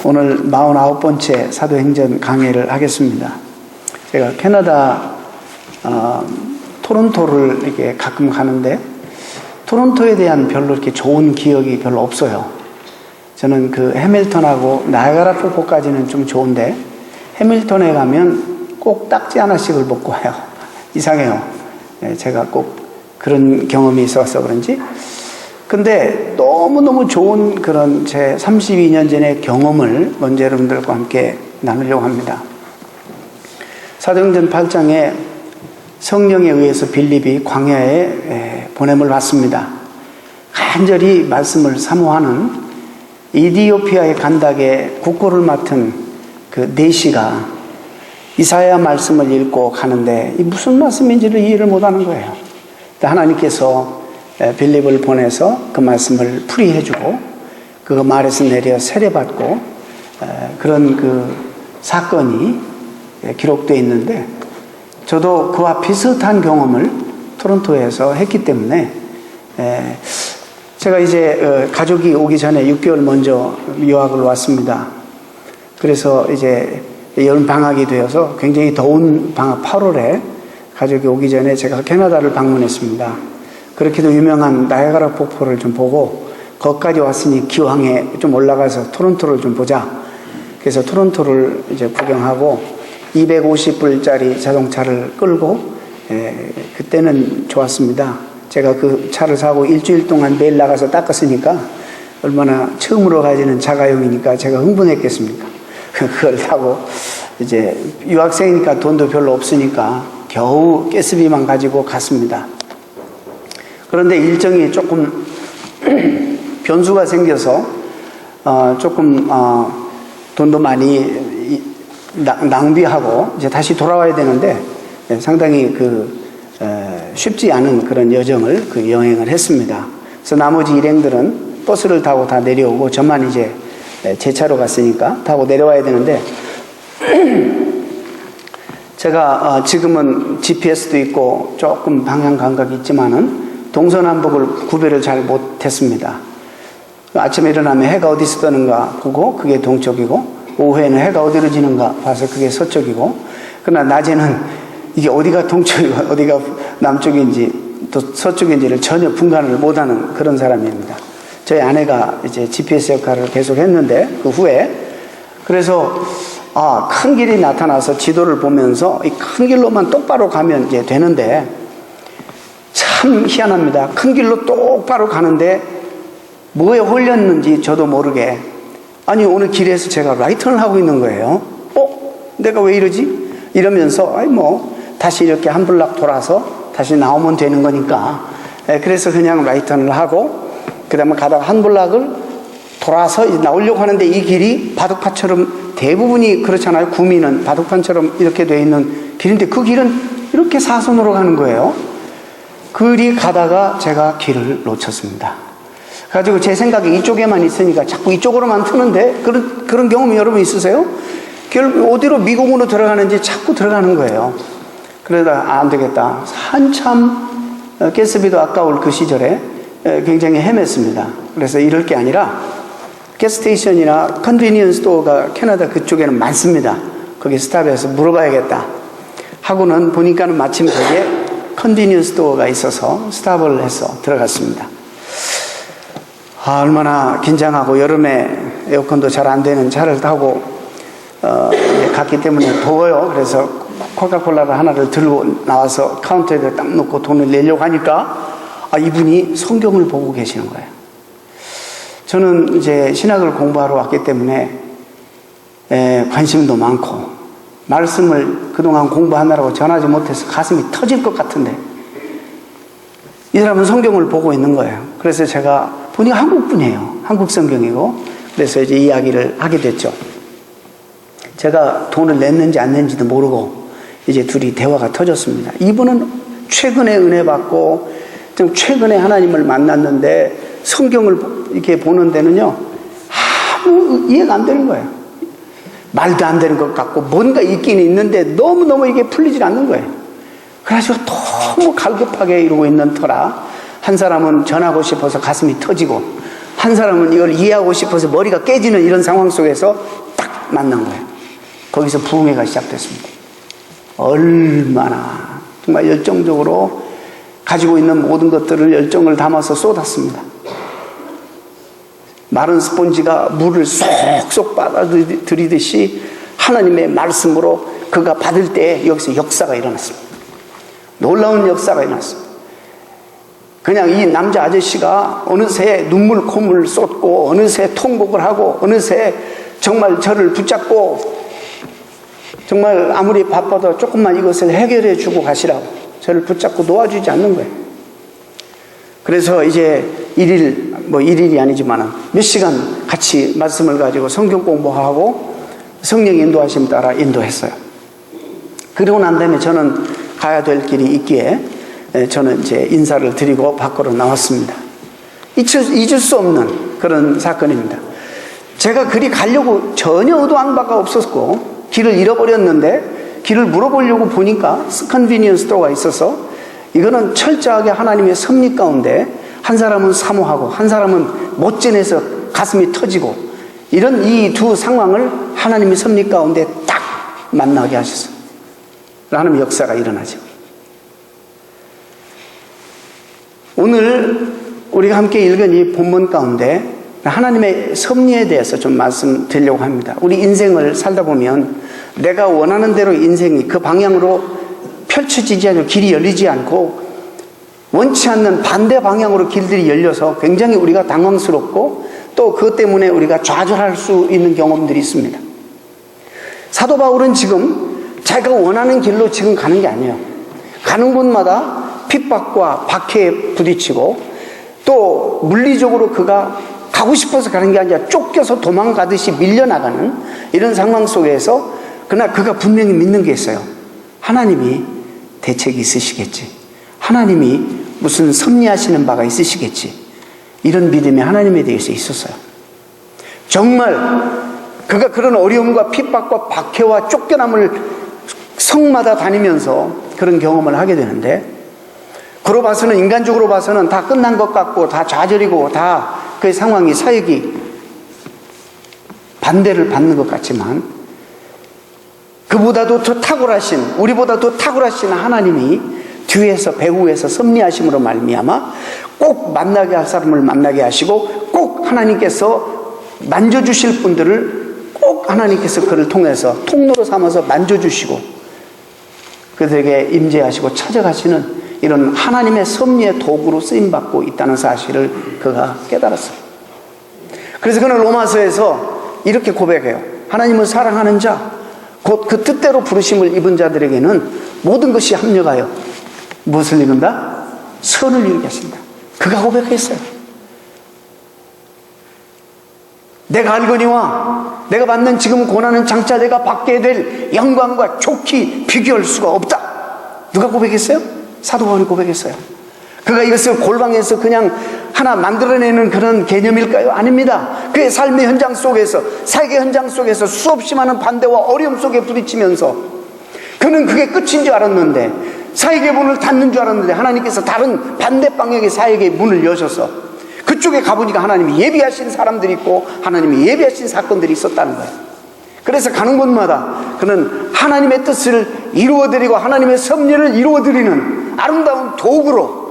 오늘 49번째 사도행전 강해를 하겠습니다. 제가 캐나다 토론토를 이렇게 가끔 가는데 토론토에 대한 별로 이렇게 좋은 기억이 별로 없어요. 저는 그 해밀턴하고 나이아가라 폭포까지는 좀 좋은데 해밀턴에 가면 꼭 딱지 하나씩을 먹고 와요. 이상해요. 제가 꼭 그런 경험이 있어서 그런지. 근데 너무너무 좋은 그런 제 32년 전의 경험을 먼저 여러분들과 함께 나누려고 합니다. 사도행전 8장에 성령에 의해서 빌립이 광야에 보냄을 받습니다. 간절히 말씀을 사모하는 이디오피아의 간닥에 국고를 맡은 그 내시가 이사야 말씀을 읽고 가는데 이 무슨 말씀인지를 이해를 못하는 거예요. 하나님께서 빌립을 보내서 그 말씀을 풀이해주고 그 말에서 내려 세례받고 그런 그 사건이 기록되어 있는데 저도 그와 비슷한 경험을 토론토에서 했기 때문에 제가 이제 가족이 오기 전에 6개월 먼저 유학을 왔습니다. 그래서 이제 여름 방학이 되어서 굉장히 더운 방학 8월에 가족이 오기 전에 제가 캐나다를 방문했습니다. 그렇게도 유명한 나이아가라 폭포를 좀 보고 거기까지 왔으니 기왕에 좀 올라가서 토론토를 좀 보자. 그래서 토론토를 이제 구경하고 250불짜리 자동차를 끌고 그때는 좋았습니다. 제가 그 차를 사고 일주일 동안 매일 나가서 닦았으니까 얼마나 처음으로 가지는 자가용이니까 제가 흥분했겠습니까? 그걸 타고 이제 유학생이니까 돈도 별로 없으니까 겨우 가스비만 가지고 갔습니다. 그런데 일정이 조금 변수가 생겨서 조금 돈도 많이 낭비하고 이제 다시 돌아와야 되는데 상당히 쉽지 않은 그런 여정을 여행을 했습니다. 그래서 나머지 일행들은 버스를 타고 다 내려오고 저만 이제 제 차로 갔으니까 타고 내려와야 되는데 제가 지금은 GPS도 있고 조금 방향 감각이 있지만은 동서남북을 구별을 잘 못했습니다. 아침에 일어나면 해가 어디서 뜨는가 보고 그게 동쪽이고 오후에는 해가 어디로 지는가 봐서 그게 서쪽이고 그러나 낮에는 이게 어디가 동쪽이고 어디가 남쪽인지 또 서쪽인지를 전혀 분간을 못하는 그런 사람입니다. 저희 아내가 이제 GPS 역할을 계속 했는데 그 후에 그래서 큰 길이 나타나서 지도를 보면서 이 큰 길로만 똑바로 가면 이제 되는데 참 희한합니다. 큰 길로 똑바로 가는데 뭐에 홀렸는지 저도 모르게 아니 오늘 길에서 제가 라이턴을 하고 있는 거예요. 내가 왜 이러지? 이러면서 다시 이렇게 한 블락 돌아서 다시 나오면 되는 거니까 그래서 그냥 라이턴을 하고 그 다음에 가다가 한 블락을 돌아서 나오려고 하는데 이 길이 바둑판처럼 대부분이 그렇잖아요. 구미는 바둑판처럼 이렇게 되어 있는 길인데 그 길은 이렇게 사선으로 가는 거예요. 그리 가다가 제가 길을 놓쳤습니다. 가지고 제 생각이 이쪽에만 있으니까 자꾸 이쪽으로만 트는데 그런 경험이 여러분 있으세요? 어디로 미국으로 들어가는지 자꾸 들어가는 거예요. 그러다 안 되겠다. 한참 가스비도 아까울 그 시절에 굉장히 헤맸습니다. 그래서 이럴 게 아니라 가스스테이션이나 컨비니언스 스토어가 캐나다 그쪽에는 많습니다. 거기 스탑해서 물어봐야겠다 하고는 보니까는 마침 거기에 컨비니언스 스토어가 있어서 스탑을 해서 들어갔습니다. 얼마나 긴장하고 여름에 에어컨도 잘 안 되는 차를 타고 갔기 때문에 더워요. 그래서 코카콜라를 하나를 들고 나와서 카운터에 딱 놓고 돈을 내려고 하니까 이분이 성경을 보고 계시는 거예요. 저는 이제 신학을 공부하러 왔기 때문에 관심도 많고 말씀을 그동안 공부하느라고 전하지 못해서 가슴이 터질 것 같은데 이 사람은 성경을 보고 있는 거예요. 그래서 제가 보니까 한국 분이에요. 한국 성경이고 그래서 이제 이야기를 하게 됐죠. 제가 돈을 냈는지 안 냈는지도 모르고 이제 둘이 대화가 터졌습니다. 이분은 최근에 은혜 받고 좀 최근에 하나님을 만났는데 성경을 이렇게 보는 데는요 아무 이해가 안 되는 거예요. 말도 안 되는 것 같고 뭔가 있긴 있는데 너무너무 이게 풀리질 않는 거예요. 그래가지고 너무 갈급하게 이러고 있는 터라 한 사람은 전하고 싶어서 가슴이 터지고 한 사람은 이걸 이해하고 싶어서 머리가 깨지는 이런 상황 속에서 딱 만난 거예요. 거기서 부흥회가 시작됐습니다. 얼마나 정말 열정적으로 가지고 있는 모든 것들을 열정을 담아서 쏟았습니다. 마른 스폰지가 물을 쏙쏙 빨아들이듯이 하나님의 말씀으로 그가 받을 때 여기서 역사가 일어났습니다. 놀라운 역사가 일어났습니다. 그냥 이 남자 아저씨가 어느새 눈물 콧물 쏟고 어느새 통곡을 하고 어느새 정말 저를 붙잡고 정말 아무리 바빠도 조금만 이것을 해결해 주고 가시라고 저를 붙잡고 놓아주지 않는 거예요. 그래서 이제 일일이 아니지만 몇 시간 같이 말씀을 가지고 성경 공부하고 성령 인도하심 따라 인도했어요. 그러고 난 다음에 저는 가야 될 길이 있기에 저는 이제 인사를 드리고 밖으로 나왔습니다. 잊을 수 없는 그런 사건입니다. 제가 그리 가려고 전혀 의도한 바가 없었고 길을 잃어버렸는데 길을 물어보려고 보니까 컨비니언스 스토어가 있어서 이거는 철저하게 하나님의 섭리 가운데 한 사람은 사모하고 한 사람은 못 지내서 가슴이 터지고 이런 이 두 상황을 하나님의 섭리 가운데 딱 만나게 하셨어요. 하나님의 역사가 일어나죠. 오늘 우리가 함께 읽은 이 본문 가운데 하나님의 섭리에 대해서 좀 말씀드리려고 합니다. 우리 인생을 살다 보면 내가 원하는 대로 인생이 그 방향으로 펼쳐지지 않고 길이 열리지 않고 원치 않는 반대 방향으로 길들이 열려서 굉장히 우리가 당황스럽고 또 그것 때문에 우리가 좌절할 수 있는 경험들이 있습니다. 사도 바울은 지금 자기가 원하는 길로 지금 가는 게 아니에요. 가는 곳마다 핍박과 박해에 부딪히고 또 물리적으로 그가 가고 싶어서 가는 게 아니라 쫓겨서 도망가듯이 밀려나가는 이런 상황 속에서 그러나 그가 분명히 믿는 게 있어요. 하나님이 대책이 있으시겠지. 하나님이 무슨 섭리하시는 바가 있으시겠지. 이런 믿음이 하나님에 대해서 있었어요. 정말 그가 그런 어려움과 핍박과 박해와 쫓겨남을 성마다 다니면서 그런 경험을 하게 되는데 그로 봐서는 인간적으로 봐서는 다 끝난 것 같고 다 좌절이고 다 그 상황이 사역이 반대를 받는 것 같지만 그보다도 더 탁월하신 우리보다 더 탁월하신 하나님이 뒤에서 배후에서 섭리하심으로 말미암아 꼭 만나게 할 사람을 만나게 하시고 꼭 하나님께서 만져주실 분들을 꼭 하나님께서 그를 통해서 통로로 삼아서 만져주시고 그들에게 임재하시고 찾아가시는 이런 하나님의 섭리의 도구로 쓰임받고 있다는 사실을 그가 깨달았어요. 그래서 그는 로마서에서 이렇게 고백해요. 하나님을 사랑하는 자, 곧 그 뜻대로 부르심을 입은 자들에게는 모든 것이 합력하여 무엇을 이룬다? 선을 이루게 하신다. 그가 고백했어요. 내가 알거니와 내가 받는 지금 고난은 장차 내가 받게 될 영광과 좋게 비교할 수가 없다. 누가 고백했어요? 사도 바울이 고백했어요. 그가 이것을 골방에서 그냥 하나 만들어내는 그런 개념일까요? 아닙니다. 그의 삶의 현장 속에서 사역의 현장 속에서 수없이 많은 반대와 어려움 속에 부딪히면서 그는 그게 끝인 줄 알았는데 사역의 문을 닫는 줄 알았는데 하나님께서 다른 반대 방향의 사역의 문을 여셔서 그쪽에 가보니까 하나님이 예비하신 사람들이 있고 하나님이 예비하신 사건들이 있었다는 거예요. 그래서 가는 곳마다 그는 하나님의 뜻을 이루어드리고 하나님의 섭리를 이루어드리는 아름다운 도구로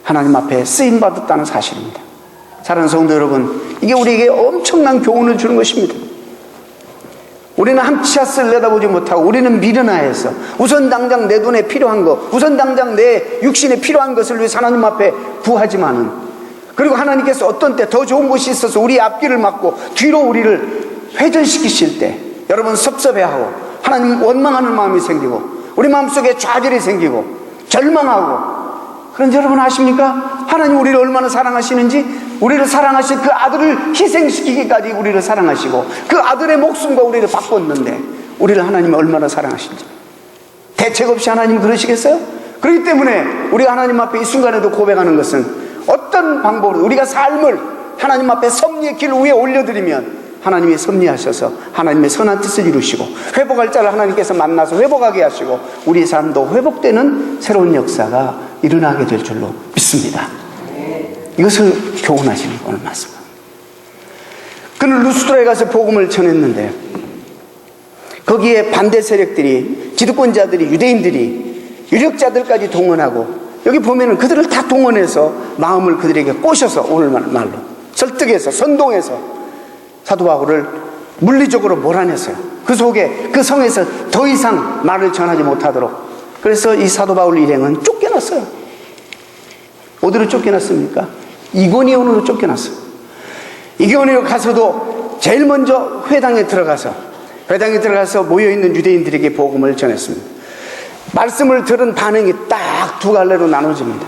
하나님 앞에 쓰임받았다는 사실입니다. 사랑하는 성도 여러분, 이게 우리에게 엄청난 교훈을 주는 것입니다. 우리는 한 치 앞을 내다보지 못하고 우리는 미련하여서 우선 당장 내 돈에 필요한 것, 우선 당장 내 육신에 필요한 것을 위해서 하나님 앞에 구하지만은 그리고 하나님께서 어떤 때 더 좋은 곳이 있어서 우리 앞길을 막고 뒤로 우리를 회전시키실 때 여러분 섭섭해하고 하나님 원망하는 마음이 생기고 우리 마음속에 좌절이 생기고 절망하고 그런지 여러분 아십니까? 하나님 우리를 얼마나 사랑하시는지 우리를 사랑하신 그 아들을 희생시키기까지 우리를 사랑하시고 그 아들의 목숨과 우리를 바꿨는데 우리를 하나님이 얼마나 사랑하신지 대책 없이 하나님 그러시겠어요? 그렇기 때문에 우리가 하나님 앞에 이 순간에도 고백하는 것은 어떤 방법으로 우리가 삶을 하나님 앞에 섭리의 길 위에 올려드리면 하나님이 섭리하셔서 하나님의 선한 뜻을 이루시고 회복할 자를 하나님께서 만나서 회복하게 하시고 우리의 삶도 회복되는 새로운 역사가 일어나게 될 줄로 믿습니다. 이것을 교훈하시는 오늘 말씀. 그는 루스드라에 가서 복음을 전했는데 거기에 반대 세력들이, 기득권자들이, 유대인들이, 유력자들까지 동원하고, 여기 보면은 그들을 다 동원해서 마음을 그들에게 꼬셔서, 오늘 말로 설득해서, 선동해서 사도 바울을 물리적으로 몰아냈어요. 그 속에, 그 성에서 더 이상 말을 전하지 못하도록. 그래서 이 사도 바울 일행은 쫓겨났어요. 어디로 쫓겨났습니까? 이고니온으로 쫓겨났어요. 이고니온 가서도 제일 먼저 회당에 들어가서 모여있는 유대인들에게 복음을 전했습니다. 말씀을 들은 반응이 딱 두 갈래로 나눠집니다.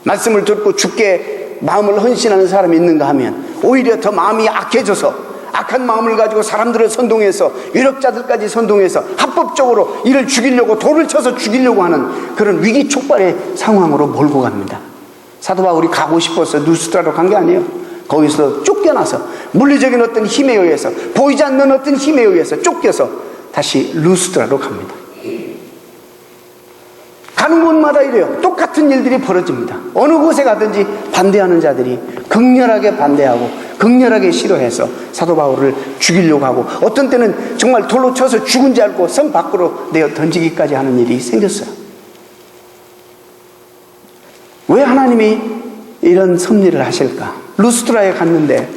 말씀을 듣고 죽게 마음을 헌신하는 사람이 있는가 하면 오히려 더 마음이 악해져서 악한 마음을 가지고 사람들을 선동해서, 유력자들까지 선동해서 합법적으로 이를 죽이려고, 돌을 쳐서 죽이려고 하는 그런 위기 촉발의 상황으로 몰고 갑니다. 사도 바울이 가고 싶어서 루스드라로 간 게 아니에요. 거기서 쫓겨나서, 물리적인 어떤 힘에 의해서, 보이지 않는 어떤 힘에 의해서 쫓겨서 다시 루스드라로 갑니다. 가는 곳마다 이래요. 똑같은 일들이 벌어집니다. 어느 곳에 가든지 반대하는 자들이 극렬하게 반대하고 극렬하게 싫어해서 사도 바울을 죽이려고 하고, 어떤 때는 정말 돌로 쳐서 죽은 줄 알고 성 밖으로 내어 던지기까지 하는 일이 생겼어요. 왜 하나님이 이런 섭리를 하실까? 루스드라에 갔는데,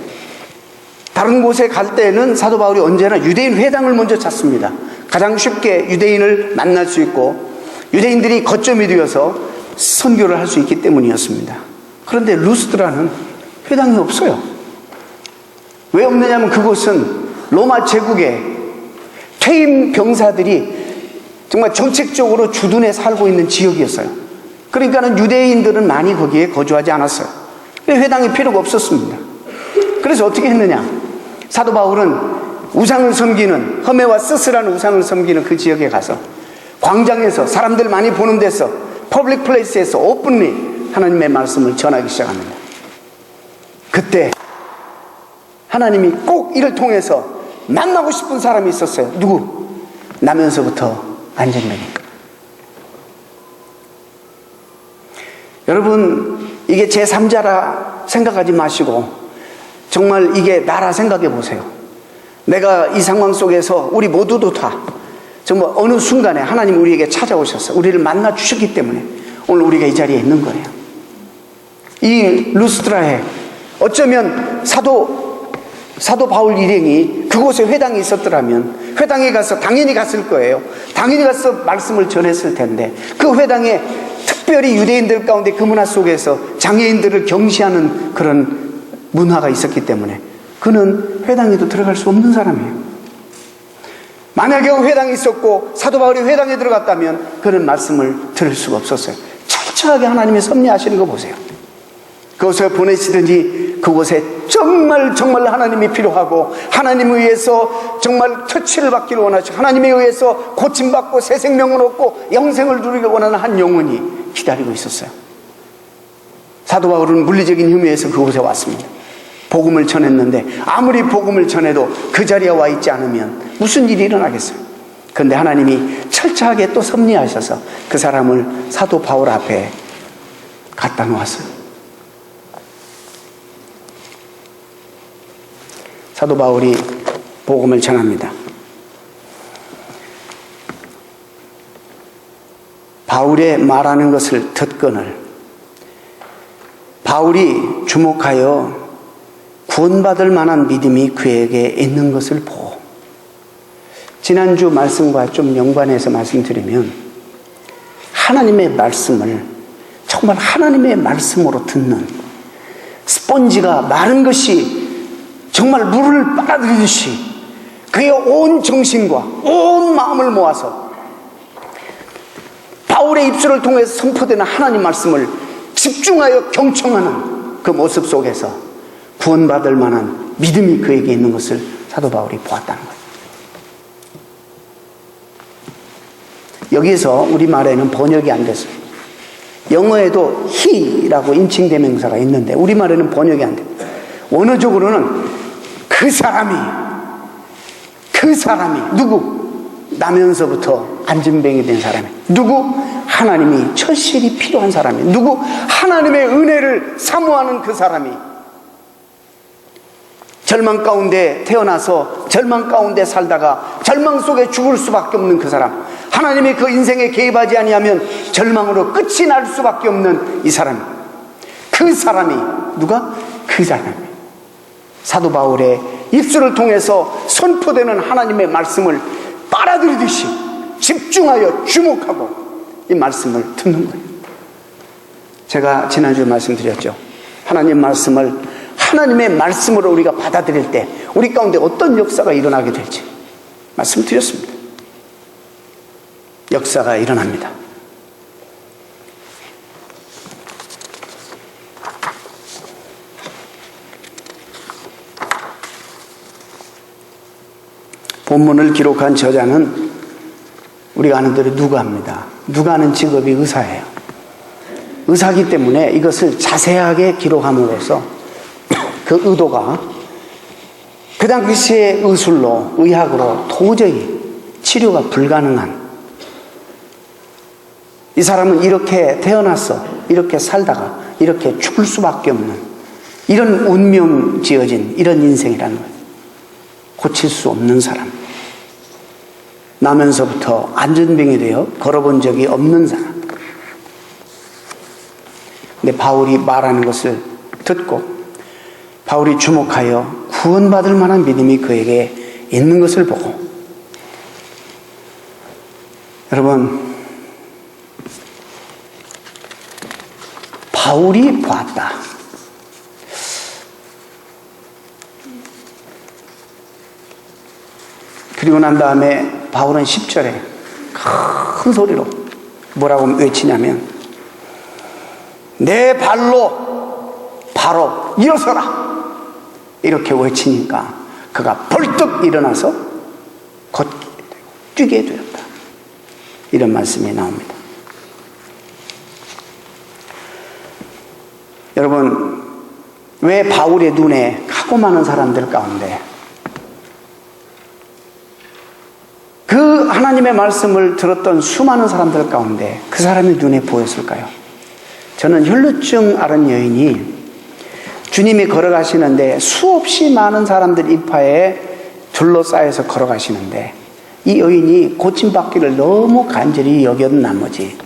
다른 곳에 갈 때는 사도 바울이 언제나 유대인 회당을 먼저 찾습니다. 가장 쉽게 유대인을 만날 수 있고 유대인들이 거점이 되어서 선교를 할 수 있기 때문이었습니다. 그런데 루스드라는 회당이 없어요. 왜 없느냐면 그곳은 로마 제국의 퇴임 병사들이 정말 정책적으로 주둔해 살고 있는 지역이었어요. 그러니까는 유대인들은 많이 거기에 거주하지 않았어요. 회당이 필요가 없었습니다. 그래서 어떻게 했느냐? 사도 바울은 우상을 섬기는, 허메와 스스라는 우상을 섬기는 그 지역에 가서 광장에서, 사람들 많이 보는 데서, 퍼블릭 플레이스에서 오픈리 하나님의 말씀을 전하기 시작합니다. 그때 하나님이 꼭 이를 통해서 만나고 싶은 사람이 있었어요. 누구? 나면서부터 안전뱅이. 여러분, 이게 제3자라 생각하지 마시고 정말 이게 나라 생각해 보세요. 내가 이 상황 속에서 우리 모두도 다 정말 어느 순간에 하나님 우리에게 찾아오셔서 우리를 만나 주셨기 때문에 오늘 우리가 이 자리에 있는 거예요. 이 루스드라에 어쩌면 사도 바울 일행이 그곳에 회당이 있었더라면 회당에 가서 당연히 갔을 거예요. 당연히 가서 말씀을 전했을 텐데, 그 회당에 특별히 유대인들 가운데 그 문화 속에서 장애인들을 경시하는 그런 문화가 있었기 때문에 그는 회당에도 들어갈 수 없는 사람이에요. 만약에 회당이 있었고 사도 바울이 회당에 들어갔다면 그런 말씀을 들을 수가 없었어요. 철저하게 하나님의 섭리하시는 거 보세요. 그곳에 보내시든지 그곳에 정말 하나님이 필요하고 하나님에 의해서 정말 터치를 받기를 원하시고 하나님에 의해서 고침받고 새 생명을 얻고 영생을 누리길 원하는 한 영혼이 기다리고 있었어요. 사도 바울은 물리적인 힘에서 그곳에 왔습니다. 복음을 전했는데 아무리 복음을 전해도 그 자리에 와 있지 않으면 무슨 일이 일어나겠어요? 그런데 하나님이 철저하게 또 섭리하셔서 그 사람을 사도 바울 앞에 갖다 놓았어요. 사도 바울이 복음을 전합니다. 바울의 말하는 것을 듣거늘 바울이 주목하여 구원받을 만한 믿음이 그에게 있는 것을 보고, 지난주 말씀과 좀 연관해서 말씀드리면 하나님의 말씀을 정말 하나님의 말씀으로 듣는 스펀지가 마른 것이 정말 물을 빨아들이듯이 그의 온 정신과 온 마음을 모아서 바울의 입술을 통해서 선포되는 하나님 말씀을 집중하여 경청하는 그 모습 속에서 구원받을 만한 믿음이 그에게 있는 것을 사도 바울이 보았다는 거예요. 여기서 우리말에는 번역이 안 됐어요. 영어에도 he라고 인칭대명사가 있는데 우리말에는 번역이 안 돼요. 원어적으로는 그 사람이 누구? 나면서부터 안진뱅이 된 사람이 누구? 하나님이 철실히 필요한 사람이 누구? 하나님의 은혜를 사모하는 그 사람이 절망 가운데 태어나서 절망 가운데 살다가 절망 속에 죽을 수밖에 없는 그 사람, 하나님이 그 인생에 개입하지 아니하면 절망으로 끝이 날 수밖에 없는 이 사람, 그 사람이 누가? 그 사람이 사도 바울의 입술을 통해서 선포되는 하나님의 말씀을 빨아들이듯이 집중하여 주목하고 이 말씀을 듣는 거예요. 제가 지난주에 말씀드렸죠. 하나님의 말씀으로 우리가 받아들일 때 우리 가운데 어떤 역사가 일어나게 될지 말씀드렸습니다. 역사가 일어납니다. 본문을 기록한 저자는 우리가 아는 대로 누가입니다. 누가는 직업이 의사예요. 의사이기 때문에 이것을 자세하게 기록함으로써 그 의도가 그 당시의 의술로, 의학으로 도저히 치료가 불가능한, 이 사람은 이렇게 태어났어, 이렇게 살다가 이렇게 죽을 수밖에 없는 이런 운명 지어진 이런 인생이라는 거예요. 고칠 수 없는 사람, 나면서부터 안전병이 되어 걸어본 적이 없는 사람. 근데 바울이 말하는 것을 듣고 바울이 주목하여 구원받을 만한 믿음이 그에게 있는 것을 보고, 여러분, 바울이 보았다. 그리고 난 다음에 바울은 10절에 큰 소리로 뭐라고 외치냐면, 내 발로 바로 일어서라, 이렇게 외치니까 그가 벌떡 일어나서 걷게 되고 뛰게 되었다. 이런 말씀이 나옵니다. 여러분, 왜 바울의 눈에 하고 많은 사람들 가운데 그 하나님의 말씀을 들었던 수많은 사람들 가운데 그 사람의 눈에 보였을까요? 저는 혈루증 앓은 여인이 주님이 걸어가시는데 수없이 많은 사람들 입하에 둘러싸여서 걸어가시는데 이 여인이 고침받기를 너무 간절히 여겼는 나머지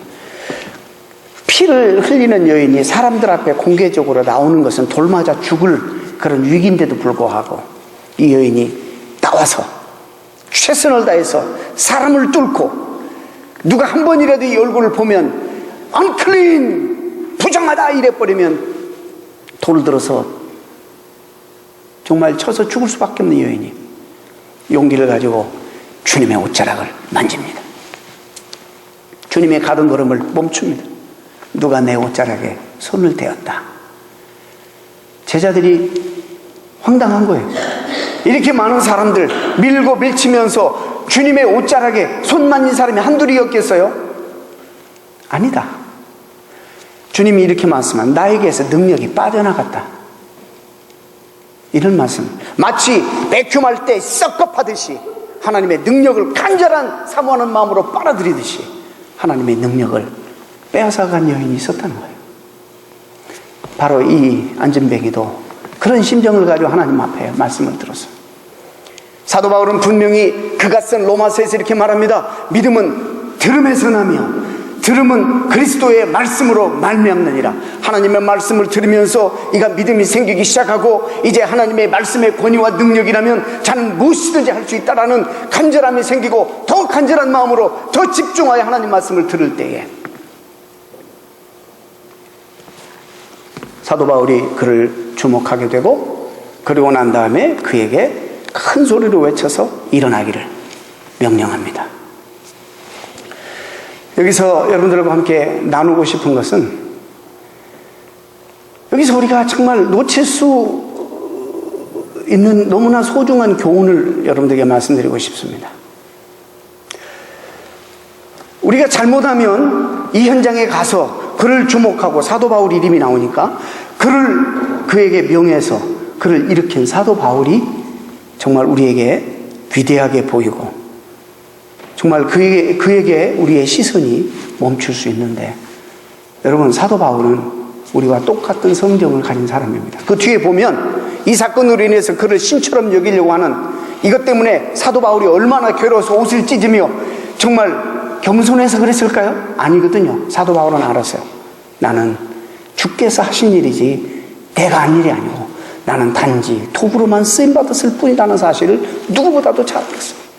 피를 흘리는 여인이 사람들 앞에 공개적으로 나오는 것은 돌 맞아 죽을 그런 위기인데도 불구하고 이 여인이 나와서 최선을 다해서 사람을 뚫고 누가 한 번이라도 이 얼굴을 보면 unclean, 부정하다 이래버리면 돌을 들어서 정말 쳐서 죽을 수밖에 없는 여인이 용기를 가지고 주님의 옷자락을 만집니다. 주님의 가던 걸음을 멈춥니다. 누가 내 옷자락에 손을 대었다. 제자들이 황당한 거예요. 이렇게 많은 사람들 밀고 밀치면서 주님의 옷자락에 손 만진 사람이 한둘이었겠어요? 아니다. 주님이 이렇게 말씀한, 나에게서 능력이 빠져나갔다. 이런 말씀. 마치 백큐할 때 썩겁하듯이 하나님의 능력을 간절한 사모하는 마음으로 빨아들이듯이 하나님의 능력을 빼앗아간 여인이 있었다는 거예요. 바로 이 안진뱅이도 그런 심정을 가지고 하나님 앞에 말씀을 들었어요. 사도 바울은 분명히 그가 쓴 로마서에서 이렇게 말합니다. 믿음은 들음에서 나며 들음은 그리스도의 말씀으로 말미암느니라. 하나님의 말씀을 들으면서 이가 믿음이 생기기 시작하고 이제 하나님의 말씀의 권위와 능력이라면 자는 무엇이든지 할 수 있다라는 간절함이 생기고 더 간절한 마음으로 더 집중하여 하나님 말씀을 들을 때에 사도 바울이 그를 주목하게 되고, 그리고 난 다음에 그에게 큰 소리로 외쳐서 일어나기를 명령합니다. 여기서 여러분들과 함께 나누고 싶은 것은, 여기서 우리가 정말 놓칠 수 있는 너무나 소중한 교훈을 여러분들에게 말씀드리고 싶습니다. 우리가 잘못하면 이 현장에 가서 그를 주목하고 사도 바울 이름이 나오니까 그에게 명해서 그를 일으킨 사도 바울이 정말 우리에게 위대하게 보이고 정말 그에게 우리의 시선이 멈출 수 있는데, 여러분, 사도 바울은 우리와 똑같은 성정을 가진 사람입니다. 그 뒤에 보면 이 사건으로 인해서 그를 신처럼 여기려고 하는 이것 때문에 사도 바울이 얼마나 괴로워서 옷을 찢으며 정말 겸손해서 그랬을까요? 아니거든요. 사도 바울은 알았어요. 나는 주께서 하신 일이지 내가 한 일이 아니고 나는 단지 도구로만 쓰임받았을 뿐이라는 사실을 누구보다도 잘 알았어요.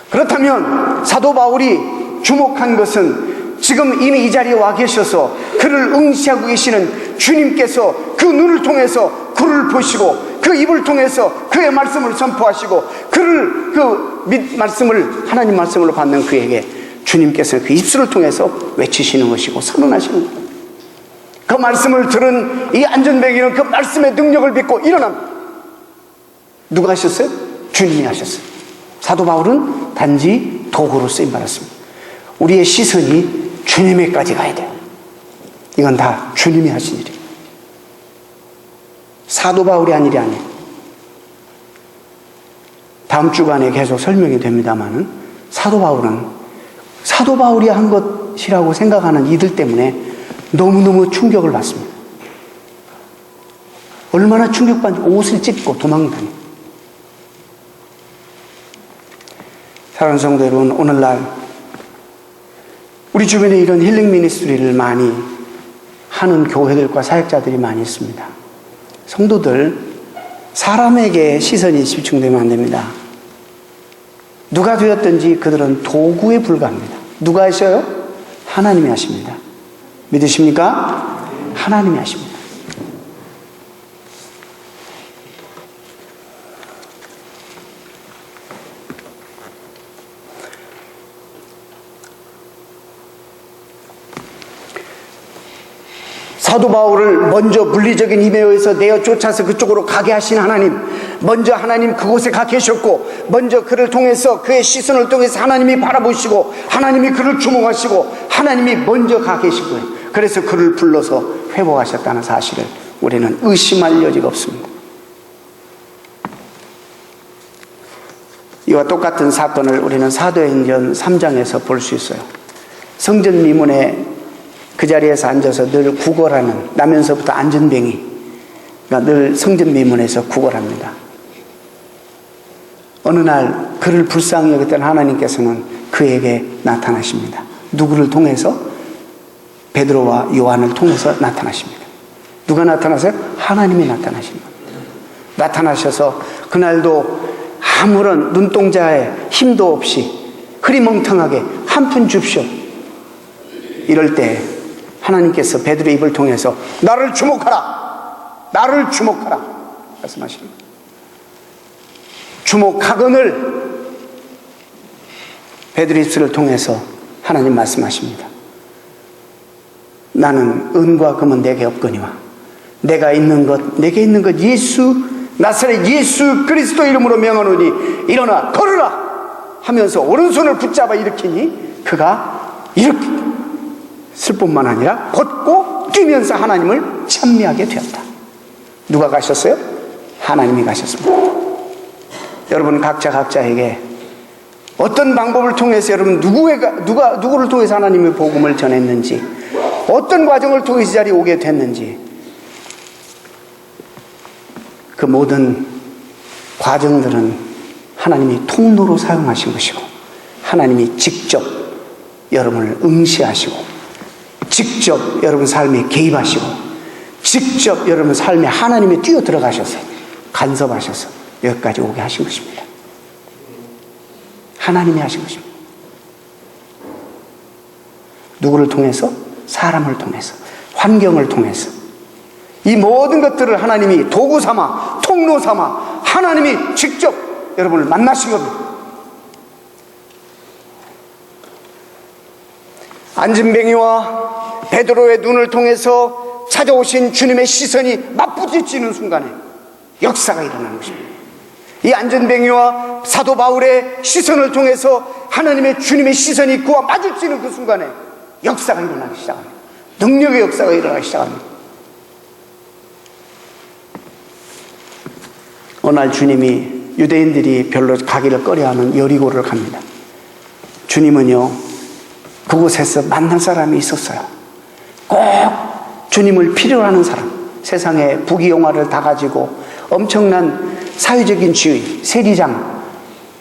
그렇다면 사도 바울이 주목한 것은 지금 이미 이 자리에 와 계셔서 그를 응시하고 계시는 주님께서 그 눈을 통해서 그를 보시고 그 입을 통해서 그의 말씀을 선포하시고 그를 하나님 말씀으로 받는 그에게 주님께서 그 입술을 통해서 외치시는 것이고 선언하시는 것. 그 말씀을 들은 이 안전뱅이는 그 말씀의 능력을 믿고 일어납니다. 누가 하셨어요? 주님이 하셨어요. 사도 바울은 단지 도구로 쓰임받았습니다. 우리의 시선이 주님에까지 가야 돼요. 이건 다 주님이 하신 일이에요. 사도 바울이 한 일이 아니에요. 다음 주간에 계속 설명이 됩니다만은 사도 바울은 사도 바울이 한 것이라고 생각하는 이들 때문에 너무너무 충격을 받습니다. 얼마나 충격받는지 옷을 찢고 도망다니. 사랑하는 성도 여러분, 오늘날 우리 주변에 이런 힐링 미니스트리를 많이 하는 교회들과 사역자들이 많이 있습니다. 성도들, 사람에게 시선이 집중되면 안 됩니다. 누가 되었든지 그들은 도구에 불과합니다. 누가 하셔요? 하나님이 하십니다. 믿으십니까? 하나님이 하십니다. 사도 바울을 먼저 물리적인 힘에 의해서 내어 쫓아서 그쪽으로 가게 하신 하나님, 먼저 하나님 그곳에 가 계셨고 먼저 그를 통해서 그의 시선을 통해서 하나님이 바라보시고 하나님이 그를 주목하시고 하나님이 먼저 가 계신 거예요. 그래서 그를 불러서 회복하셨다는 사실을 우리는 의심할 여지가 없습니다. 이와 똑같은 사건을 우리는 사도행전 3장에서 볼 수 있어요. 성전 미문에 그 자리에서 앉아서 늘 구걸하는, 나면서부터 안전뱅이가 늘 성전 미문에서 구걸합니다. 어느 날 그를 불쌍히 여겼던 하나님께서는 그에게 나타나십니다. 누구를 통해서? 베드로와 요한을 통해서 나타나십니다. 누가 나타나세요? 하나님이 나타나십니다. 나타나셔서 그날도 아무런 눈동자에 힘도 없이 흐리멍텅하게 한 푼 줍쇼. 이럴 때 하나님께서 베드로의 입을 통해서 나를 주목하라, 나를 주목하라 말씀하십니다. 주목하거늘 베드로의 입술을 통해서 하나님 말씀하십니다. 나는 은과 금은 내게 없거니와 내게 있는 것 예수 나사렛 예수 그리스도 이름으로 명하노니 일어나 걸으라 하면서 오른손을 붙잡아 일으키니 그가 이렇게 쓸 뿐만 아니라 걷고 뛰면서 하나님을 찬미하게 되었다. 누가 가셨어요? 하나님이 가셨습니다. 여러분 각자에게 어떤 방법을 통해서 여러분 누구를 통해서 하나님의 복음을 전했는지, 어떤 과정을 통해서 이 자리에 오게 됐는지, 그 모든 과정들은 하나님이 통로로 사용하신 것이고 하나님이 직접 여러분을 응시하시고 직접 여러분 삶에 개입하시고 직접 여러분 삶에 하나님이 뛰어 들어가셔서 간섭하셔서 여기까지 오게 하신 것입니다. 하나님이 하신 것입니다. 누구를 통해서? 사람을 통해서, 환경을 통해서. 이 모든 것들을 하나님이 도구 삼아, 통로 삼아 하나님이 직접 여러분을 만나신 겁니다. 안진뱅이와 베드로의 눈을 통해서 찾아오신 주님의 시선이 맞부딪히는 순간에 역사가 일어나는 것입니다. 이 안전뱅이와 사도 바울의 시선을 통해서 하나님의 주님의 시선이 그와 마주치는 그 순간에 역사가 일어나기 시작합니다. 능력의 역사가 일어나기 시작합니다. 어느 날 주님이 유대인들이 별로 가기를 꺼려하는 여리고를 갑니다. 주님은요, 그곳에서 만날 사람이 있었어요. 꼭 주님을 필요로 하는 사람, 세상에 부귀영화를 다 가지고 엄청난 사회적인 지위, 세리장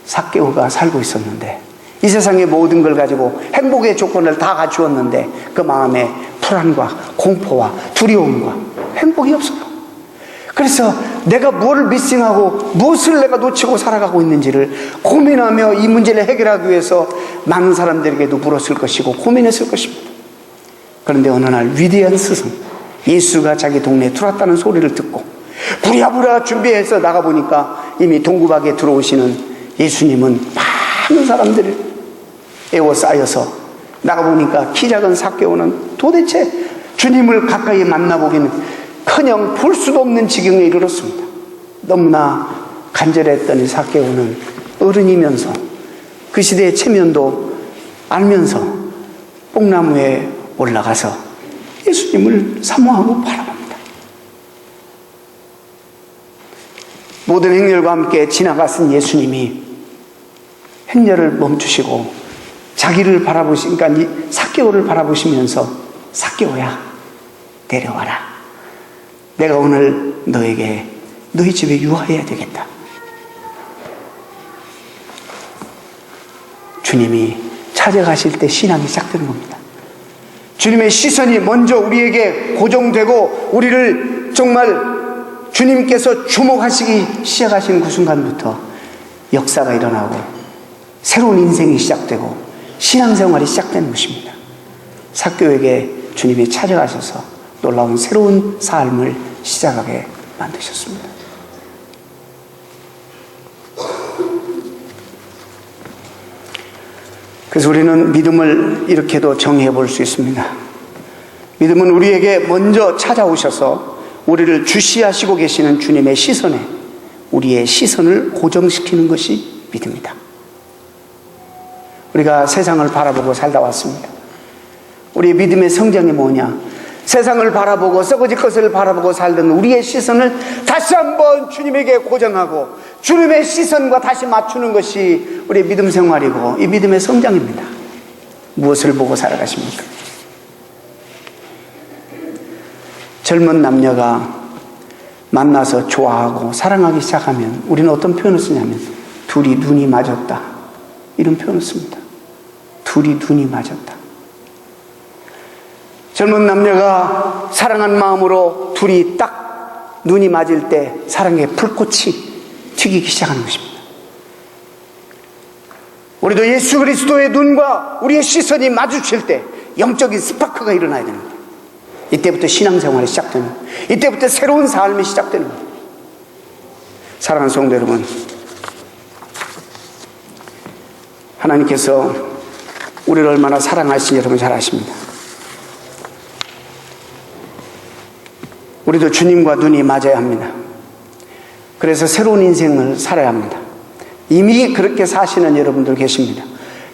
삭개오가 살고 있었는데, 이 세상의 모든 걸 가지고 행복의 조건을 다 갖추었는데 그 마음에 불안과 공포와 두려움과 행복이 없어요. 그래서 내가 뭘 미싱하고 무엇을 내가 놓치고 살아가고 있는지를 고민하며 이 문제를 해결하기 위해서 많은 사람들에게도 물었을 것이고 고민했을 것입니다. 그런데 어느 날 위대한 스승 예수가 자기 동네에 들어왔다는 소리를 듣고 부랴부랴 준비해서 나가보니까 이미 동구박에 들어오시는 예수님은 많은 사람들을 에워싸여서 나가보니까 키 작은 삭개오는 도대체 주님을 가까이 만나보기는 커녕 볼 수도 없는 지경에 이르렀습니다. 너무나 간절했더니 삭개오는 어른이면서 그 시대의 체면도 알면서 뽕나무에 올라가서 예수님을 사모하고 바라봅니다. 모든 행렬과 함께 지나갔은 예수님이 행렬을 멈추시고 자기를 바라보시니까 삭개오를 바라보시면서 삭개오야, 내려와라. 내가 오늘 너에게 너희 집에 유하해야 되겠다. 주님이 찾아가실 때 신앙이 시작되는 겁니다. 주님의 시선이 먼저 우리에게 고정되고 우리를 정말 주님께서 주목하시기 시작하시는 그 순간부터 역사가 일어나고 새로운 인생이 시작되고 신앙생활이 시작되는 것입니다. 삭개오에게 주님이 찾아가셔서 놀라운 새로운 삶을 시작하게 만드셨습니다. 그래서 우리는 믿음을 이렇게도 정의해 볼 수 있습니다. 믿음은 우리에게 먼저 찾아오셔서 우리를 주시하시고 계시는 주님의 시선에 우리의 시선을 고정시키는 것이 믿음이다. 우리가 세상을 바라보고 살다 왔습니다. 우리의 믿음의 성장이 뭐냐? 세상을 바라보고 썩어질 것을 바라보고 살던 우리의 시선을 다시 한번 주님에게 고정하고 주님의 시선과 다시 맞추는 것이 우리의 믿음 생활이고 이 믿음의 성장입니다. 무엇을 보고 살아가십니까? 젊은 남녀가 만나서 좋아하고 사랑하기 시작하면 우리는 어떤 표현을 쓰냐면 둘이 눈이 맞았다, 이런 표현을 씁니다. 둘이 눈이 맞았다. 젊은 남녀가 사랑한 마음으로 둘이 딱 눈이 맞을 때 사랑의 불꽃이 튀기기 시작하는 것입니다. 우리도 예수 그리스도의 눈과 우리의 시선이 마주칠 때 영적인 스파크가 일어나야 되는 거예요. 이때부터 신앙생활이 시작되는 거예요. 이때부터 새로운 삶이 시작되는 거예요. 사랑하는 성도 여러분, 하나님께서 우리를 얼마나 사랑하시는지 여러분 잘 아십니다. 우리도 주님과 눈이 맞아야 합니다. 그래서 새로운 인생을 살아야 합니다. 이미 그렇게 사시는 여러분들 계십니다.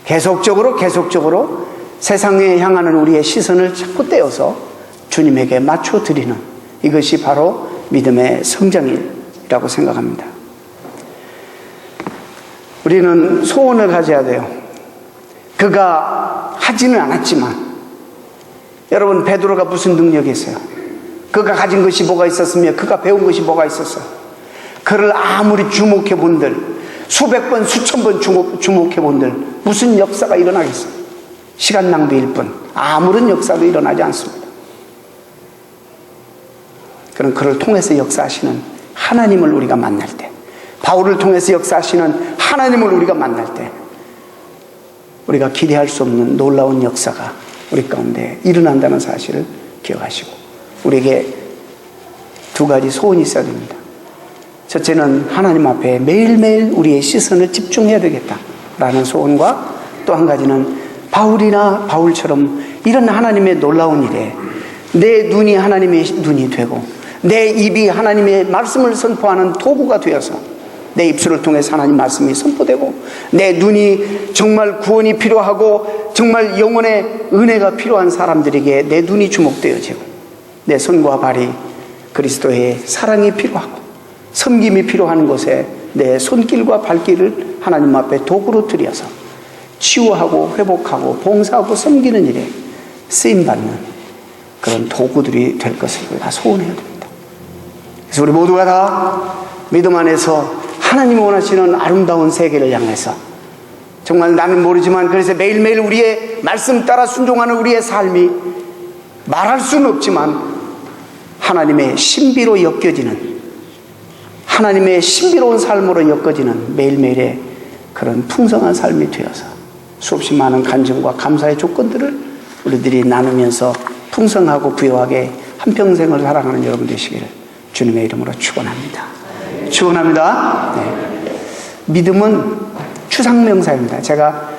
계속적으로 세상에 향하는 우리의 시선을 자꾸 떼어서 주님에게 맞춰드리는 이것이 바로 믿음의 성장이라고 생각합니다. 우리는 소원을 가져야 돼요. 그가 하지는 않았지만 여러분, 베드로가 무슨 능력이 있어요? 그가 가진 것이 뭐가 있었으며 그가 배운 것이 뭐가 있었어요? 그를 아무리 주목해 본들, 수백 번 수천 번 주목해 본들 무슨 역사가 일어나겠어요? 시간 낭비일 뿐 아무런 역사도 일어나지 않습니다. 그럼 그를 통해서 역사하시는 하나님을 우리가 만날 때, 바울을 통해서 역사하시는 하나님을 우리가 만날 때 우리가 기대할 수 없는 놀라운 역사가 우리 가운데 일어난다는 사실을 기억하시고, 우리에게 두 가지 소원이 있어야 됩니다. 첫째는 하나님 앞에 매일매일 우리의 시선을 집중해야 되겠다라는 소원과, 또 한 가지는 바울처럼 이런 하나님의 놀라운 일에 내 눈이 하나님의 눈이 되고 내 입이 하나님의 말씀을 선포하는 도구가 되어서 내 입술을 통해서 하나님 말씀이 선포되고 내 눈이 정말 구원이 필요하고 정말 영혼의 은혜가 필요한 사람들에게 내 눈이 주목되어지고 내 손과 발이 그리스도의 사랑이 필요하고 섬김이 필요한 곳에 내 손길과 발길을 하나님 앞에 도구로 들여서 치유하고 회복하고 봉사하고 섬기는 일에 쓰임받는 그런 도구들이 될 것을 우리가 소원해야 됩니다. 그래서 우리 모두가 다 믿음 안에서 하나님이 원하시는 아름다운 세계를 향해서 정말 나는 모르지만 그래서 매일매일 우리의 말씀 따라 순종하는 우리의 삶이 말할 수는 없지만 하나님의 신비로 엮여지는, 하나님의 신비로운 삶으로 엮어지는 매일매일의 그런 풍성한 삶이 되어서 수없이 많은 간증과 감사의 조건들을 우리들이 나누면서 풍성하고 부유하게 한평생을 살아가는 여러분 되시기를 주님의 이름으로 축원합니다. 축원합니다. 네. 믿음은 추상명사입니다. 제가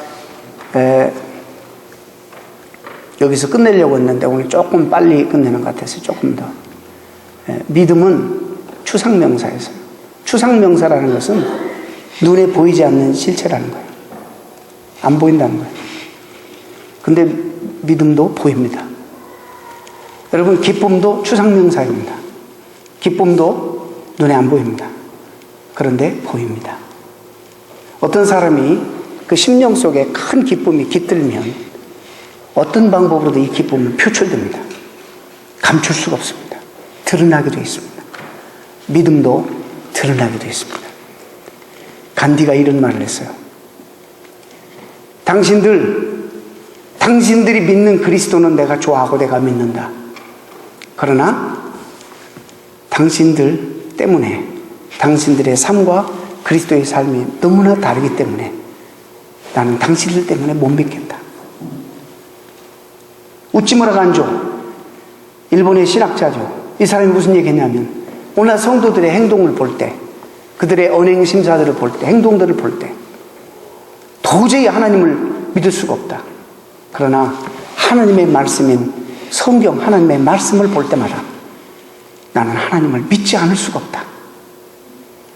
여기서 끝내려고 했는데 오늘 조금 빨리 끝내는 것 같아서 조금 더. 믿음은 추상명사였어요. 추상명사라는 것은 눈에 보이지 않는 실체라는 거예요. 안 보인다는 거예요. 근데 믿음도 보입니다. 여러분, 기쁨도 추상명사입니다. 기쁨도 눈에 안 보입니다. 그런데 보입니다. 어떤 사람이 그 심령 속에 큰 기쁨이 깃들면 어떤 방법으로도 이 기쁨은 표출됩니다. 감출 수가 없습니다. 드러나게 되어 있습니다. 믿음도 드러나게 되어 있습니다. 간디가 이런 말을 했어요. 당신들이 믿는 그리스도는 내가 좋아하고 내가 믿는다. 그러나 당신들 때문에 당신들의 삶과 그리스도의 삶이 너무나 다르기 때문에 나는 당신들 때문에 못 믿겠다. 우찌무라 간조, 일본의 신학자죠. 이 사람이 무슨 얘기했냐면 오늘 성도들의 행동을 볼 때, 그들의 언행 심사들을 볼 때, 행동들을 볼 때 도저히 하나님을 믿을 수가 없다. 그러나 하나님의 말씀인 성경, 하나님의 말씀을 볼 때마다 나는 하나님을 믿지 않을 수가 없다.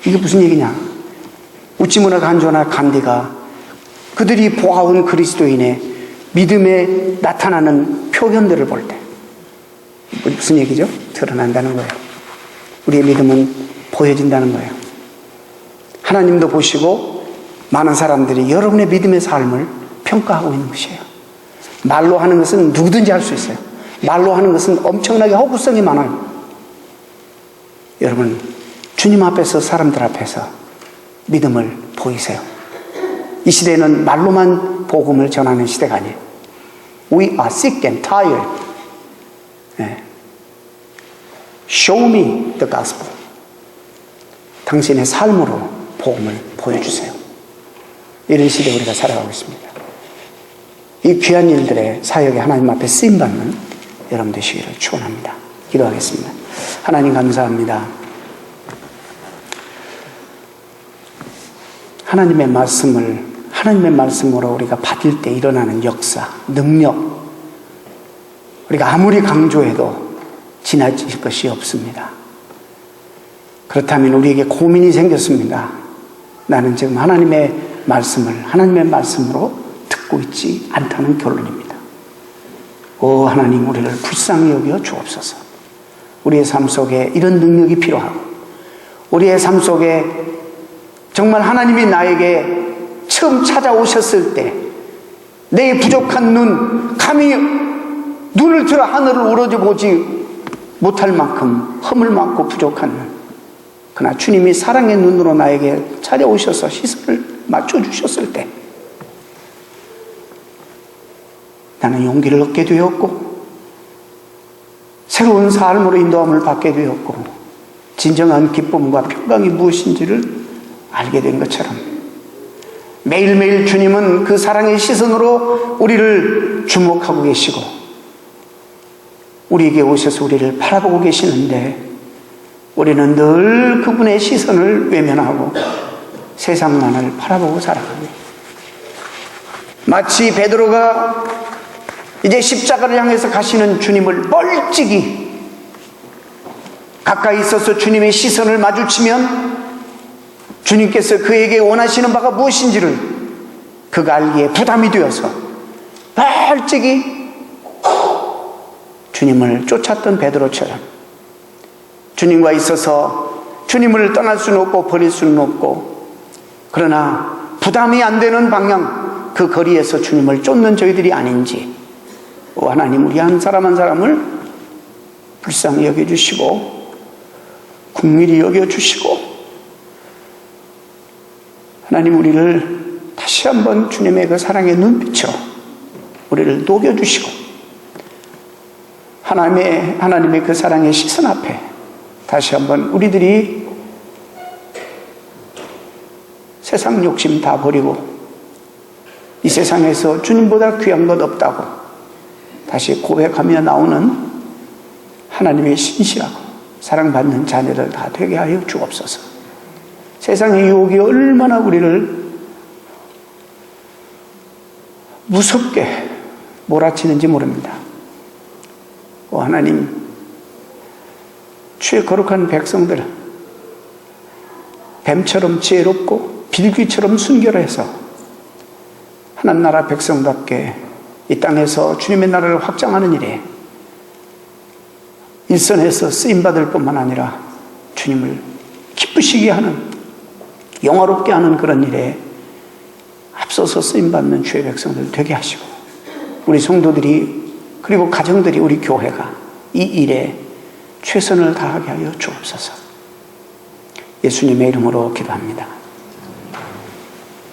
이게 무슨 얘기냐? 우찌무라 간조나 간디가 그들이 보아온 그리스도인의 믿음에 나타나는 표현들을 볼 때 무슨 얘기죠? 드러난다는 거예요. 우리의 믿음은 보여진다는 거예요. 하나님도 보시고 많은 사람들이 여러분의 믿음의 삶을 평가하고 있는 것이에요. 말로 하는 것은 누구든지 할 수 있어요. 말로 하는 것은 엄청나게 허구성이 많아요. 여러분, 주님 앞에서, 사람들 앞에서 믿음을 보이세요. 이 시대는 말로만 복음을 전하는 시대가 아니에요. We are sick and tired. 네. Show me the gospel. 당신의 삶으로 복음을 보여주세요. 이런 시대에 우리가 살아가고 있습니다. 이 귀한 일들의 사역에 하나님 앞에 쓰임받는 여러분 되시기를 축원합니다. 기도하겠습니다. 하나님 감사합니다. 하나님의 말씀으로 우리가 받을 때 일어나는 역사, 능력, 우리가 아무리 강조해도 지나칠 것이 없습니다. 그렇다면 우리에게 고민이 생겼습니다. 나는 지금 하나님의 말씀으로 듣고 있지 않다는 결론입니다. 오 하나님, 우리를 불쌍히 여겨 주옵소서. 우리의 삶 속에 이런 능력이 필요하고, 우리의 삶 속에 정말 하나님이 나에게 처음 찾아오셨을 때 내 부족한 눈, 감히 눈을 들어 하늘을 우러져 보지 못할 만큼 허물 많고 부족한 눈, 그러나 주님이 사랑의 눈으로 나에게 찾아오셔서 시선을 맞춰주셨을 때 나는 용기를 얻게 되었고 새로운 삶으로 인도함을 받게 되었고 진정한 기쁨과 평강이 무엇인지를 알게 된 것처럼 매일매일 주님은 그 사랑의 시선으로 우리를 주목하고 계시고 우리에게 오셔서 우리를 바라보고 계시는데 우리는 늘 그분의 시선을 외면하고 세상만을 바라보고 살아갑니다. 마치 베드로가 이제 십자가를 향해서 가시는 주님을 멀찍이 가까이 있어서 주님의 시선을 마주치면 주님께서 그에게 원하시는 바가 무엇인지를 그가 알기에 부담이 되어서 멀찍이 주님을 쫓았던 베드로처럼 주님과 있어서 주님을 떠날 수는 없고 버릴 수는 없고 그러나 부담이 안 되는 방향, 그 거리에서 주님을 쫓는 저희들이 아닌지, 하나님 우리 한 사람 한 사람을 불쌍히 여겨주시고 긍휼히 여겨주시고, 하나님 우리를 다시 한번 주님의 그 사랑의 눈빛으로 우리를 녹여주시고, 하나님의 그 사랑의 시선 앞에 다시 한번 우리들이 세상 욕심 다 버리고 이 세상에서 주님보다 귀한 것 없다고 다시 고백하며 나오는 하나님의 신실하고 사랑받는 자녀들 다 되게 하여 주옵소서. 세상의 유혹이 얼마나 우리를 무섭게 몰아치는지 모릅니다. 하나님, 주의 거룩한 백성들은 뱀처럼 지혜롭고 비둘기처럼 순결해서 하나나라 백성답게 이 땅에서 주님의 나라를 확장하는 일에 일선에서 쓰임받을 뿐만 아니라 주님을 기쁘시게 하는, 영화롭게 하는 그런 일에 앞서서 쓰임받는 주의 백성들 되게 하시고, 우리 성도들이 그리고 가정들이, 우리 교회가 이 일에 최선을 다하게 하여 주옵소서. 예수님의 이름으로 기도합니다.